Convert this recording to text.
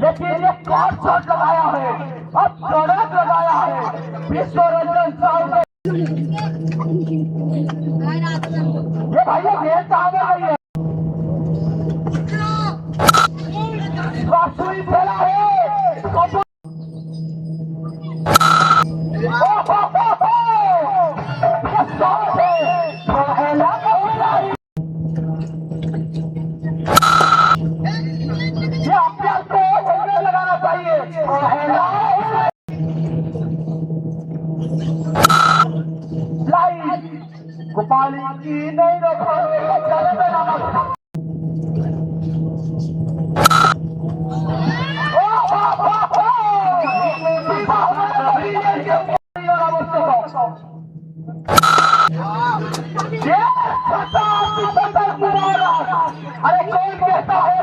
लेकिन ये कौन शॉट लगाया है, अब कड़क लगाया है विश्व रंजन साहू ने। ये भैया गेंद कहाँ गई है, सुई फैला है। लगाना चाहिए। गोपाली की नहीं रोको, अरे कौन कहता है